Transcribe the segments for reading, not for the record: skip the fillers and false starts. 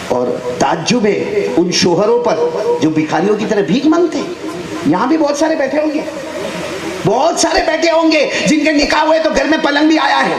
اور تعجب ہے ان شوہروں پر جو بھکاریوں کی طرح بھیک مانگتے ہیں۔ یہاں بھی بہت سارے بیٹھے ہوں گے، بہت سارے بیٹھے ہوں گے جن کے نکاح ہوئے تو گھر میں پلنگ بھی آیا ہے،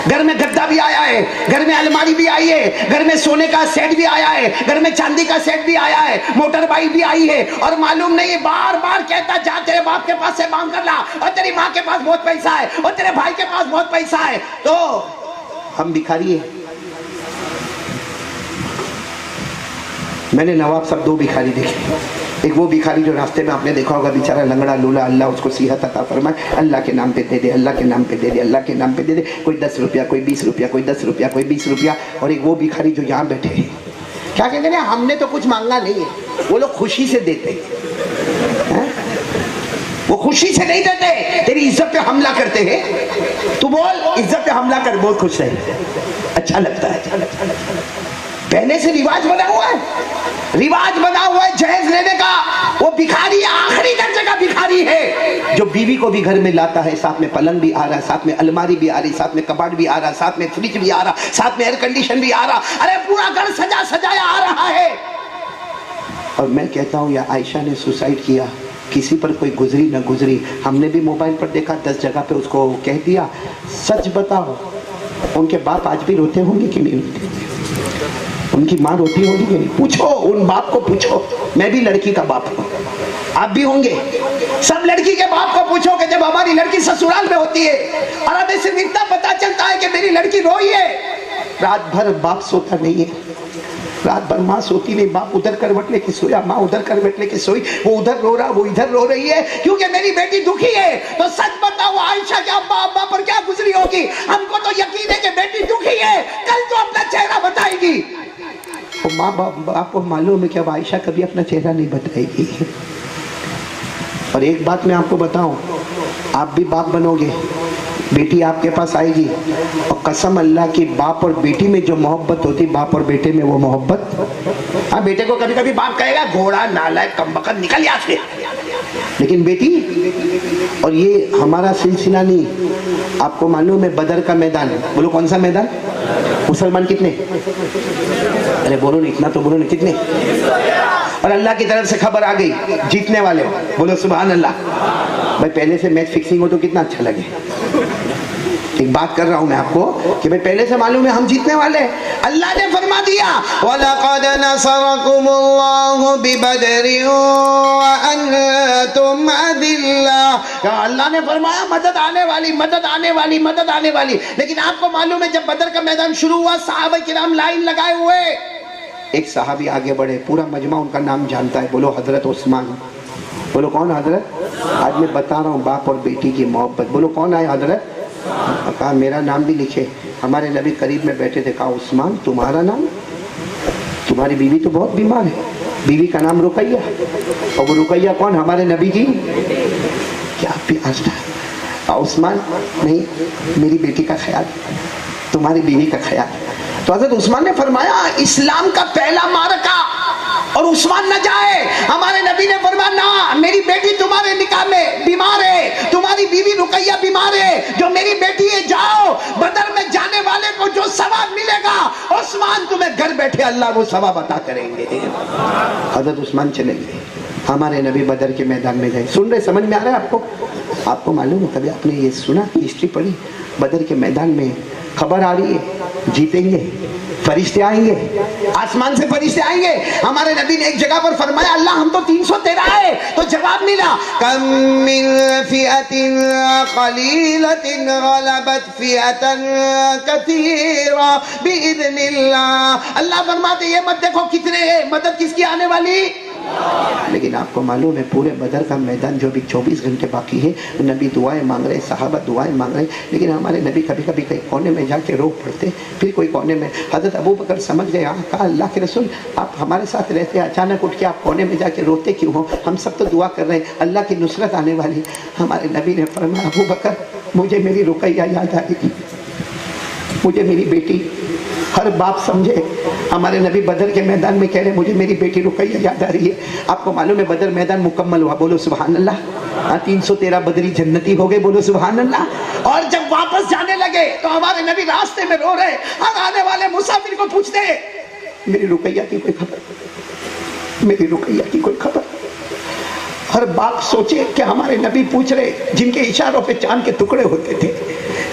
گھر میں گدا بھی آیا ہے، گھر میں الماری بھی آئی ہے، گھر میں سونے کا سیٹ بھی آیا ہے، گھر میں چاندی کا سیٹ بھی آیا ہے، موٹر بائک بھی آئی ہے، اور معلوم نہیں بار بار کہتا جا تیرے باپ کے پاس سے مانگ کر لا، اور تیری ماں کے پاس بہت پیسہ ہے، اور تیرے بھائی کے پاس بہت پیسہ ہے۔ تو ہم بھکاری ہیں۔ میں نے نواب صاحب دو بھکاری دیکھے، ایک وہ بھکاری جو راستے میں آپ نے دیکھا ہوگا بیچارہ لنگڑا لولا، اللہ اس کو صحت عطا فرمائے، اللہ کے نام پہ دے دے، اللہ کے نام پہ دے دے، اللہ کے نام پہ دے دے، کوئی 10 روپیہ، کوئی 20 روپیہ، کوئی 10 روپیہ، کوئی 20 روپیہ۔ اور ایک وہ بھکاری جو یہاں بیٹھے ہیں، کیا کہتے ہیں، ہم نے تو کچھ مانگا نہیں ہے، وہ لوگ خوشی سے دیتے ہیں، وہ خوشی سے نہیں دیتے، تیری عزت پہ حملہ کرتے ہیں، تو بول عزت پہ حملہ کر، بہت خوش رہے، اچھا لگتا ہے۔ پہلے سے رواج بنا ہوا ہے، رواج بنا ہوا ہے جہیز لینے کا۔ وہ بھکاری آخری درجے کا بھکاری ہے جو بیوی کو بھی گھر میں لاتا ہے، ساتھ میں پلنگ بھی آ رہا ہے، ساتھ میں الماری بھی آ رہی، ساتھ میں کباڑ بھی آ رہا، ساتھ میں فریج بھی آ رہا، ساتھ میں ایئر کنڈیشن بھی آ رہا، ارے پورا گھر سجا سجایا آ رہا ہے۔ اور میں کہتا ہوں یا عائشہ نے سوسائڈ کیا، کسی پر کوئی گزری نہ گزری، ہم نے بھی موبائل پر دیکھا 10 جگہ پہ اس کو کہہ دیا۔ سچ بتاؤ ان کے باپ آج بھی روتے ہوں گے کہ نہیں روتے؟ ان کی ماں روتی ہوگی کہ نہیں؟ پوچھو ان باپ کو، پوچھو، میں بھی لڑکی کا باپ ہوں، آپ بھی ہوں گے، سب لڑکی کے باپ کو پوچھو کہ جب ہماری لڑکی سسرال میں ہوتی ہے اور ہمیں صرف اتنا پتا چلتا ہے کہ میری لڑکی روئی ہے، رات بھر باپ سوتا نہیں ہے، رات بھر ماں سوتی نہیں، باپ ادھر کروٹ لے کے سویا، ماں ادھر کروٹ لے کے سوئی، وہ ادھر رو رہا، وہ ادھر رو رہی ہے، کیونکہ میری بیٹی دکھی ہے۔ تو سچ بتاؤ عائشہ کے ابا پر کیا گزری ہوگی؟ ہم کو تو یقین ہے کہ بیٹی دکھی ہے، کل تو اپنا چہرہ بتائے گی۔ ماں باپ کو معلوم ہے کہ اب عائشہ کبھی اپنا چہرہ نہیں بتائے گی۔ اور ایک بات میں آپ کو بتاؤں، آپ بھی باپ بنو گے، بیٹی آپ کے پاس آئے گی، اور قسم اللہ کی باپ اور بیٹی میں جو محبت ہوتی، باپ اور بیٹے میں وہ محبت، ہاں بیٹے کو کبھی کبھی باپ کہے گا گھوڑا نالائق کمبخت نکل یہاں سے، لیکن بیٹی، اور یہ ہمارا سلسلہ نہیں، آپ کو معلوم ہے بدر کا میدان، بولو کون سا میدان؟ مسلمان کتنے؟ ارے بولو نہیں، اتنا تو بولو نہیں، کتنے؟ اور اللہ کی طرف سے خبر آ گئی جیتنے والے ہو، بولو سبحان اللہ۔ بھائی پہلے سے میچ فکسنگ ہو تو کتنا اچھا لگے۔ ایک بات کر رہا ہوں میں آپ کو کہ بھائی پہلے سے معلوم ہے ہم جیتنے والے ہیں۔ اللہ نے فرما دیا وَلَقَدْ نَصَرَكُمُ اللَّهُ بِبَدْرٍ وَأَنْتُمْ أَذِلَّةٌ۔ اللہ نے فرمایا مدد آنے والی، مدد آنے والی، مدد آنے والی۔ لیکن آپ کو معلوم ہے جب بدر کا میدان شروع ہوا، صحابہ کرام لائن لگائے ہوئے، ایک صحابی آگے بڑھے، پورا مجمع ان کا نام جانتا ہے، بولو حضرت عثمان۔ بولو کون حضرت؟ آج میں بتا رہا ہوں باپ اور بیٹی کی محبت، بولو کون آئے حضرت؟ کہا میرا نام بھی لکھے۔ ہمارے نبی قریب میں بیٹھے تھے، کہا عثمان تمہارا نام؟ تمہاری بیوی تو بہت بیمار ہے، بیوی کا نام رقیہ، اور وہ رقیہ کون؟ ہمارے نبی کی کیا پیار تھا۔ عثمان نہیں، میری بیٹی کا خیال، تمہاری بیوی کا خیال۔ تو حضرت عثمان نے فرمایا اسلام کا پہلا معرکہ اور عثمان نہ جائے۔ ہمارے نبی نے فرمایا نہ، میری بیٹی تمہارے نکاح میں بیمار ہے، تمہاری بیوی رقیہ بیمار ہے، جو میری بیٹی ہے جاؤ، بدر میں جانے والے کو جو ثواب ملے گا عثمان تمہیں گھر بیٹھے اللہ وہ ثواب عطا کریں گے۔ حضرت عثمان چلے گئے، ہمارے نبی بدر کے میدان میں گئے۔ سن رہے، سمجھ میں آ رہا ہے آپ کو؟ آپ کو معلوم ہے کبھی آپ نے یہ سنا، ہسٹری پڑھی، بدر کے میدان میں خبر آ رہی ہے جیتیں گے، فرشتے آئیں گے، آسمان سے فرشتے آئیں گے۔ ہمارے نبی نے ایک جگہ پر فرمایا اللہ ہم تو 313 ہے، تو جواب ملا کم من فئۃ قلیلۃ غلبت فئۃ کثیرہ باذن اللہ۔ اللہ فرماتے یہ مت دیکھو کتنے ہیں، مدد کس کی آنے والی؟ لیکن آپ کو معلوم ہے پورے بدر کا میدان جو بھی 24 گھنٹے باقی ہے، نبی دعائیں مانگ رہے، صحابہ دعائیں مانگ رہے، لیکن ہمارے نبی کبھی کبھی کئی کونے میں جا کے رو پڑتے، پھر کوئی کونے میں۔ حضرت ابو بکر سمجھ گئے، کہا اللہ کے رسول آپ ہمارے ساتھ رہتے، اچانک اٹھ کے آپ کونے میں جا کے روتے کیوں ہو؟ ہم سب تو دعا کر رہے ہیں اللہ کی نصرت آنے والی۔ ہمارے نبی نے فرمایا ابو بکر مجھے میری رقیہ یاد آئی، مجھے میری بیٹی۔ ہر باپ سمجھے، ہمارے نبی بدر کے میدان میں کہہ رہے مجھے میری بیٹی رقیہ یاد آ رہی ہے۔ آپ کو معلوم ہے بدر میدان مکمل ہوا، بولو سبحان اللہ۔ 313 بدری جنتی ہو گئے، بولو سبحان اللہ۔ اور جب واپس جانے لگے تو ہمارے نبی راستے میں رو رہے، ہر آنے والے مسافر کو پوچھتے मेरी रुकैया की कोई खबर, मेरी रुकैया की कोई खबर। हर बात सोचे कि हमारे नबी पूछ रहे जिनके इशारों पे चांद के टुकड़े होते थे,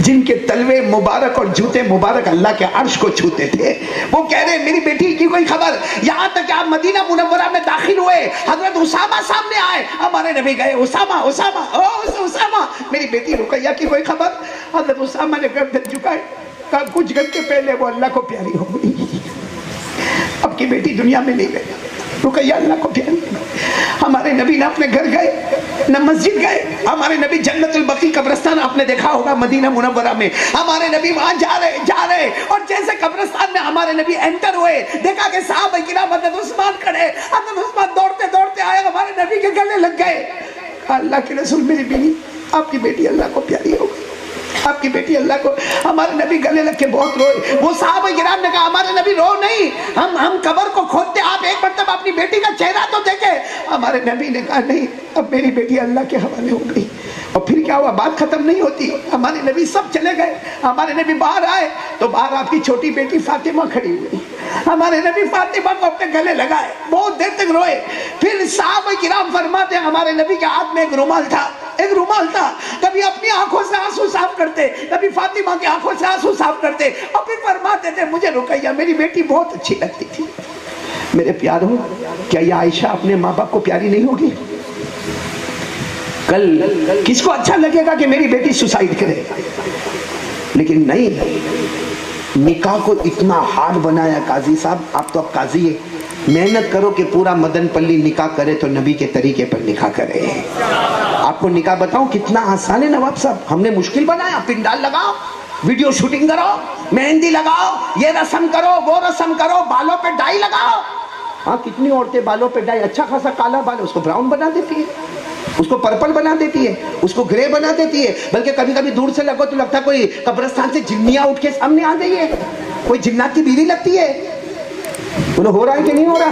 जिनके तलवे मुबारक और जूते मुबारक अल्लाह के अर्श को छूते थे, वो कह रहे मेरी बेटी की कोई खबर। यहाँ तक कि आप मदीना मुनव्वरा में दाखिल हुए, हजरत उसामा सामने आए, हमारे नबी गए उसामा उसामा ओ उसामा, मेरी बेटी रुकैया की कोई खबर। हजरत उसामा ने गर्दन झुकाए, कहा कुछ घंटे पहले वो अल्लाह को प्यारी हो गई, अब की बेटी दुनिया में नहीं रही, रुकैया अल्लाह को प्यारी। हमारे नबी ने अपने घर गए, न मस्जिद गए, हमारे नबी जन्नतुल बकी कब्रिस्तान आपने देखा होगा मदीना मुनव्वरा में, हमारे नबी वहां जा रहे और जैसे कब्रिस्तान में हमारे नबी एंटर हुए, देखा कि साहब किराम हज़रत उस्मान खड़े, हज़रत उस्मान दौड़ते दौड़ते आए, हमारे नबी के गले लग गए। अल्लाह के रसूल मेरी बीवी, आपकी बेटी अल्लाह को प्यारी हो गई, आपकी बेटी अल्लाह को। हमारे नबी गले लग के बहुत रोए। वो साहब किराम ने कहा हमारे नबी रो नहीं, हम कब्र को खोदते, आप एक मरतबा अपनी बेटी का चेहरा तो देखे। हमारे नबी ने कहा नहीं, अब मेरी बेटी अल्लाह के हवाले हो गई। और फिर क्या हुआ, बात खत्म नहीं होती, हमारे नबी सब चले गए। हमारे नबी बाहर आए तो बाहर आपकी छोटी बेटी फातिमा खड़ी हुई, हमारे नबी फातिमा को अपने गले लगाए, बहुत देर तक रोए। फिर साहब किराम फरमाते हमारे नबी के हाथ में एक रुमाल था, एक रुमाल था, कभी अपनी आंखों से आंसू साफ करते, कभी फातिमा की आंखों से आंसू साफ करते, और फिर फरमाते थे मुझे रुकैया मेरी बेटी बहुत अच्छी लगती थी। मेरे प्यारो, क्या ये आयशा अपने माँ बाप को प्यारी नहीं होगी? कल किसको अच्छा लगेगा कि मेरी बेटी सुसाइड करे? लेकिन नहीं, निकाह को इतना हार्ड बनाया काजी साहब। आप तो अब काजी है, मेहनत करो कि पूरा मदनपल्ली निकाह करे तो नबी के तरीके पर निकाह करे। आपको निकाह बताऊं कितना आसान है नवाब साहब, हमने मुश्किल बनाया। पिंडाल लगाओ, वीडियो शूटिंग करो, मेहंदी लगाओ, ये रस्म करो, वो रस्म करो, बालों पे डाई लगाओ। हाँ, कितनी औरतें बालों पे डाई, अच्छा खासा काला बाल, उसको ब्राउन बना देती है, उसको पर्पल बना देती है, उसको ग्रे बना देती है। बल्कि कभी कभी दूर से लगो तो लगता है कोई कब्रिस्तान से जिन्नियां उठ के सामने आ गई है, कोई जिन्नात की बीवी लगती है। उन्हें हो रहा है कि नहीं हो रहा?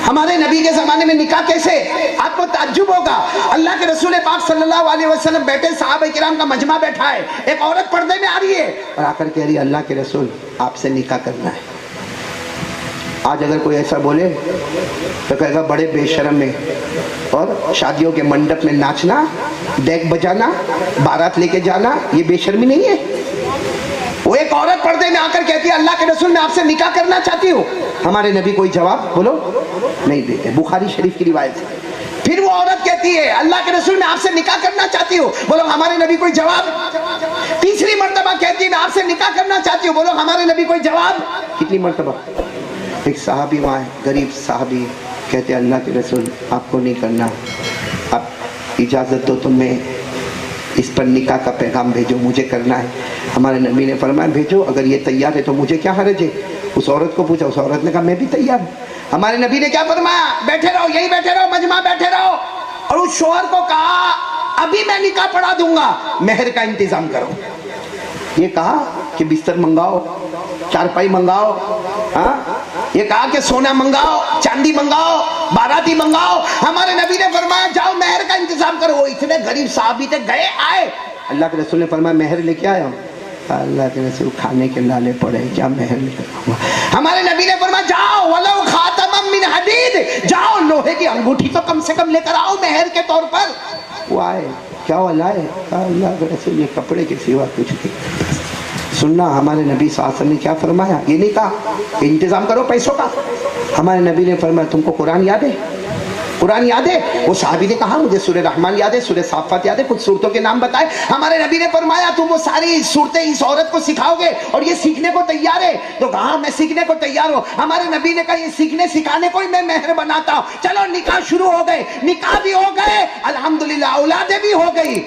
हमारे नबी के जमाने में निकाह कैसे, आपको ताज्जुब होगा। अल्लाह के रसूल पाक सल्लल्लाहु अलैहि वसल्लम बैठे, सहाबा किराम का मजमा बैठा है, एक औरत पर्दे में आ रही है और आकर कह रही है अल्लाह के रसूल आपसे निकाह करना है। आज अगर कोई ऐसा बोले तो कहेगा बड़े बेशर्म है, और शादियों के मंडप में नाचना, डेक बजाना, बारात लेके जाना, ये बेशर्मी नहीं है? वो एक औरत पर्दे में आकर कहती है अल्लाह के रसूल मैं आपसे निकाह करना चाहती हूँ। हमारे नबी कोई जवाब बोलो नहीं देते, बुखारी शरीफ की रिवायत है। फिर वो औरत कहती है अल्लाह के रसूल मैं आपसे निकाह करना चाहती हूँ, बोलो हमारे नबी कोई जवाब। तीसरी मर्तबा कहती है मैं आपसे निकाह करना चाहती हूँ, बोलो हमारे नबी कोई जवाब। कितनी मर्तबा? एक साहबी वहाँ गरीब साहबी कहते अल्लाह के रसूल आपको नहीं करना, आप इजाज़त दो तो मैं इस पर निकाह का पैगाम भेजो, मुझे करना है। हमारे नबी ने फरमाया भेजो, अगर ये तैयार है तो मुझे क्या हर्ज है। उस औरत को पूछा, उस औरत ने कहा मैं भी तैयार हूँ। हमारे नबी ने क्या फरमाया, बैठे रहो, यही बैठे रहो, मजमा बैठे रहो। और उस शौहर को कहा अभी मैं निकाह पढ़ा दूंगा, मेहर का इंतजाम करो। ये कहा कि बिस्तर मंगाओ, चारपाई मंगाओ, हाँ, ये कहा कि सोना मंगाओ, चांदी मंगाओ, बाराती मंगाओ। हमारे नबी ने फरमाया जाओ मेहर का इंतजाम करो। वो इतने गरीब साहबी थे, गए आए, अल्लाह के रसूल ने फरमाया मेहर लेके आया हूँ। अल्लाह के रसूल खाने के लाले पड़े, क्या मेहर लेकर? हमारे नबी ने फरमाया जाओ वलो खातमम मिन हदीद, जाओ लोहे की अंगूठी तो कम से कम लेकर आओ मेहर के तौर पर। वो आए, क्या वो लाए? अल्लाह के रसूल ये कपड़े के सिवा कुछ नहीं। सुनना, हमारे नबी साहब ने क्या फरमाया, ये नहीं कहा इंतजाम करो पैसों का। हमारे नबी ने फरमाया तुमको कुरान याद है? कुरान याद है? वो साहबी ने कहा मुझे सूरह रहमान याद है, सूरह साफात याद है, कुछ सूरतों के नाम बताए। हमारे नबी ने फरमाया तुम वो सारी सूरतें इस औरत को सिखाओगे और ये सीखने को तैयार है? तो कहा मैं सीखने को तैयार हूँ। हमारे नबी ने कहा ये सीखने सिखाने को ही मैं मेहर बनाता हूँ। चलो निकाह शुरू हो गए, निकाह भी हो गए, अल्हम्दुलिल्लाह औलादे भी हो गई।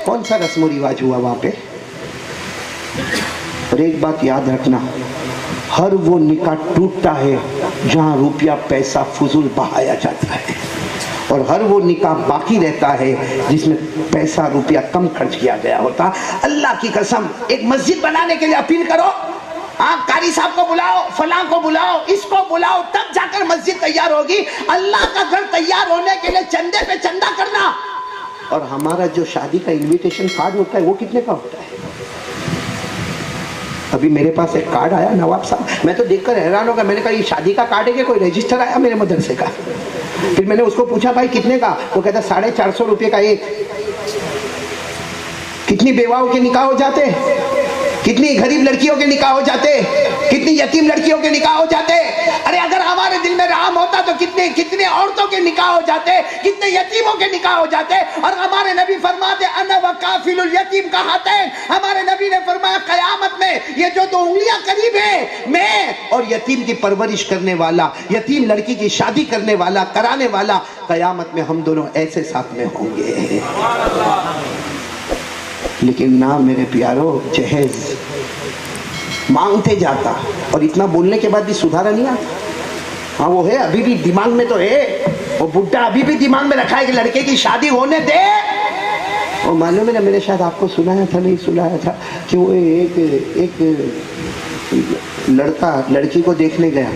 कौन सा रस्म रिवाज हुआ वहां पे? और एक बात याद रखना, हर वो निकाह टूटता है जहां रुपया पैसा फुजूल बहाया जाता है, और हर वो निकाह बाकी रहता है जिसमें पैसा रुपया कम खर्च किया गया होता। अल्लाह की कसम, एक मस्जिद बनाने के लिए अपील करो, हाँ कारी साहब को बुलाओ, फलां को बुलाओ, इसको बुलाओ, तब जाकर मस्जिद तैयार होगी। अल्लाह का घर तैयार होने के लिए चंदे पे चंदा करना। और हमारा जो शादी का इन्विटेशन कार्ड होता है वो कितने का होता है? अभी मेरे पास एक कार्ड आया नवाब साहब, मैं तो देखकर हैरान हो गया। मैंने कहा ये शादी का कार्ड है कि कोई रजिस्टर आया मेरे मदरसे का। फिर मैंने उसको पूछा भाई कितने का, वो कहता 450 रुपये का एक। कितनी बेवाओं के निकाह हो जाते, कितनी गरीब लड़कियों के निकाह हो जाते, कितनी यतीम लड़कियों के निकाह हो जाते। अरे अगर हमारे दिल में रहम होता तो कितने कितने औरतों के निकाह हो जाते, कितने यतीमों के निकाह हो जाते। और हमारे नबी फरमाते अना व काफिलुल यतीम कहातैन, हमारे नबी ने फरमाया कयामत में ये जो दो उंगलियां करीब है, मैं और यतीम की परवरिश करने वाला, यतीम लड़की की शादी करने वाला, कराने वाला, कयामत में हम दोनों ऐसे साथ में होंगे। लेकिन ना मेरे प्यारो, जहेज मांगते जाता और इतना बोलने के बाद भी सुधारा नहीं आता। हाँ वो है, अभी भी दिमाग में तो है, वो बुड्ढा अभी भी दिमाग में रखा है कि लड़के की शादी होने दे। और मालूम है ना, मैंने शायद आपको सुनाया था, नहीं सुनाया था, कि वो एक लड़का लड़की को देखने गया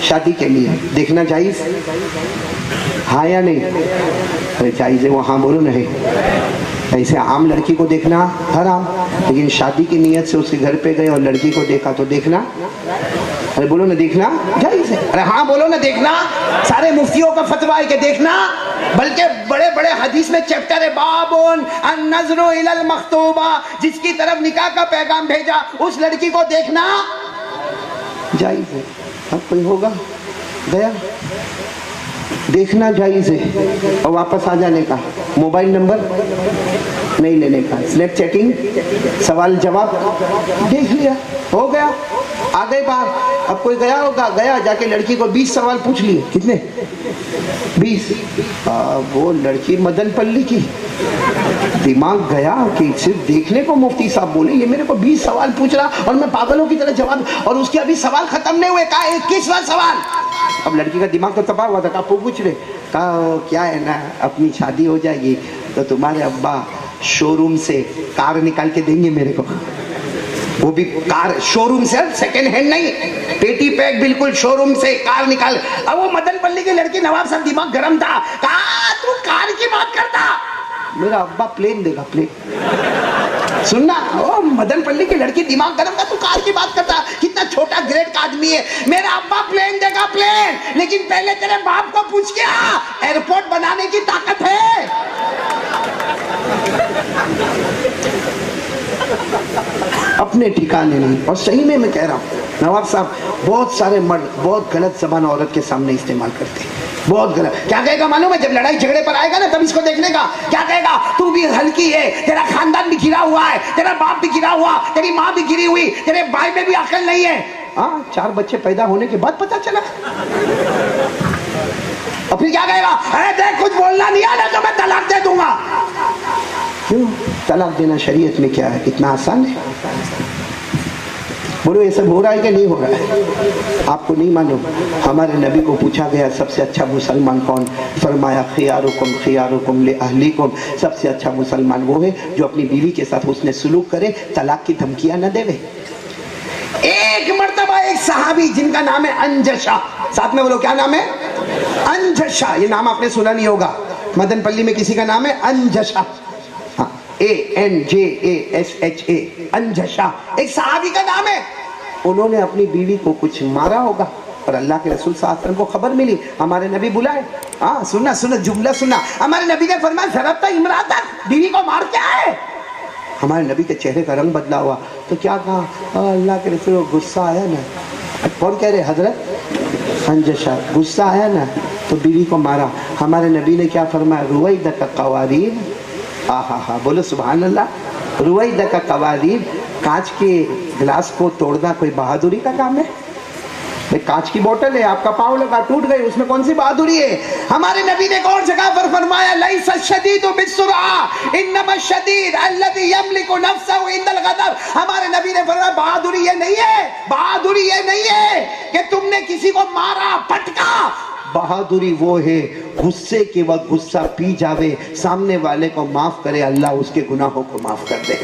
शादी के लिए। देखना जायज हाँ या नहीं? अरे जायज है वो, हाँ बोलो नहीं। ऐसे आम लड़की को देखना हराम, लेकिन शादी की नीयत से उसके घर पे गए और लड़की को देखा तो देखना, अरे बोलो ना देखना जायज है। अरे हाँ बोलो ना देखना, सारे मुफ्तियों का फतवा है कि देखना, बल्कि बड़े बड़े हदीस में चैप्टर है बाबुन अन-नज़्रु इलल मख्तूबा, जिसकी तरफ निकाह का पैगाम भेजा उस लड़की को देखना जायज है। अब कोई होगा गया, देखना जायज है और वापस आ जाने का, मोबाइल नंबर नहीं लेने का, स्नैप चैटिंग, सवाल जवाब देख लिया, हो गया, आ गए बाहर। अब कोई गया होगा, गया जाके लड़की को 20 सवाल पूछ लिए। कितने? 20। वो लड़की मदन पल्ली की, दिमाग गया कि सिर्फ देखने को मुफ्ती साहब बोले, ये मेरे को 20 सवाल पूछ रहा और मैं पागलों की तरह जवाब, और उसके अभी सवाल खत्म नहीं हुए, कहा 21वां सवाल। अब लड़की का दिमाग तो तबाह हुआ था, कहा पूछ रहे, कहा क्या है ना, अपनी शादी हो जाएगी तो तुम्हारे अब्बा शोरूम से कार निकाल के देंगे मेरे को, वो भी कार शोरूम से, सेकंड हैंड नहीं, पेटी पैक, बिल्कुल शोरूम से कार निकाल। अब वो मदन पल्ली की लड़की, नवाब साहब दिमाग गरम था, कहा तू कार की बात करता, मेरा अब्बा प्लेन देगा, प्लेन। सुनना, ओ मदन पल्ली की लड़की दिमाग गरम था, तू कार की बात करता, कितना छोटा ग्रेड का आदमी है, मेरा अब्बा प्लेन देगा, प्लेन, लेकिन पहले तेरे बाप को पूछ के आ, एयरपोर्ट बनाने की ताकत है। अपने ठिकाने नहीं। और सही में मैं कह रहा हूँ नवाब साहब, बहुत सारे मर्द बहुत गलत ज़बान औरत के सामने इस्तेमाल करते हैं, बहुत गलत। क्या कहेगा मालूम है? जब लड़ाई झगड़े पर आएगा ना, तब इसको देखने का क्या कहेगा, तू भी हल्की है, तेरा खानदान भी घिरा हुआ है, तेरा बाप भी घिरा हुआ, तेरी माँ भी घिरी हुई, तेरे भाई में भी अकल नहीं है। हाँ, 4 बच्चे पैदा होने के बाद पता चला। और फिर क्या कहेगा, अरे देख कुछ बोलना नहीं आना तो मैं तलाक दे दूंगा। क्यों? तलाक देना शरीयत में क्या है, इतना आसान है? बोलो ये सब हो रहा है कि नहीं हो रहा है? आपको नहीं मालूम? हमारे नबी को पूछा गया सबसे अच्छा मुसलमान कौन, फरमाया खियारुकुम खियारुकुम ले अहलीकुम, सबसे अच्छा मुसलमान वो है जो अपनी बीवी के साथ उसने सुलूक करे, तलाक की धमकियां न देवे। एक मर्तबा एक सहाबी जिनका नाम है अंजशा, साथ में बोलो क्या नाम है? अंजशा। ये नाम आपने सुना नहीं होगा, मदन पल्ली में किसी का नाम है अंजशा, ANJASHA, अंजशा, एक सहाबी का नाम है। उन्होंने अपनी बीवी को कुछ मारा होगा और अल्लाह के रसूल सल्लल्लाहु अलैहि वसल्लम को खबर मिली, हमारे नबी बुलाए। हाँ सुनना सुनना जुमला सुनना, हमारे नबी ने फरमाया ज़रबता इमराता, बीवी को मार के आए। हमारे नबी के चेहरे का रंग बदला हुआ, तो क्या कहा, अल्लाह के रसूल को गुस्सा आया ना। कौन कह रहे? हजरत अंजशा, गुस्सा आया ना तो बीवी को मारा। हमारे नबी ने क्या फरमाया, रुवैदा का कवारीर, हा बोलो सुभान अल्लाह। रुवैदा का कवारीर, कांच के गिलास को तोड़ना कोई बहादुरी का काम है? कांच की बोतल है, आपका पाँव लगा टूट गई, उसमें कौन सी बहादुरी है? हमारे नबी ने और जगह पर फरमाया, लैसा शदीदु बिस्सुरआ इन्नमा शदीद अल्लज़ी यमलिकु नफ्सहु इंदल गज़ब। हमारे नबी ने फरमाया बहादुरी ये नहीं है, बहादुरी ये नहीं है कि तुमने किसी को मारा पटका, बहादुरी वो है गुस्से के वक्त गुस्सा पी जावे, सामने वाले को माफ करे, अल्लाह उसके गुनाहों को माफ कर दे।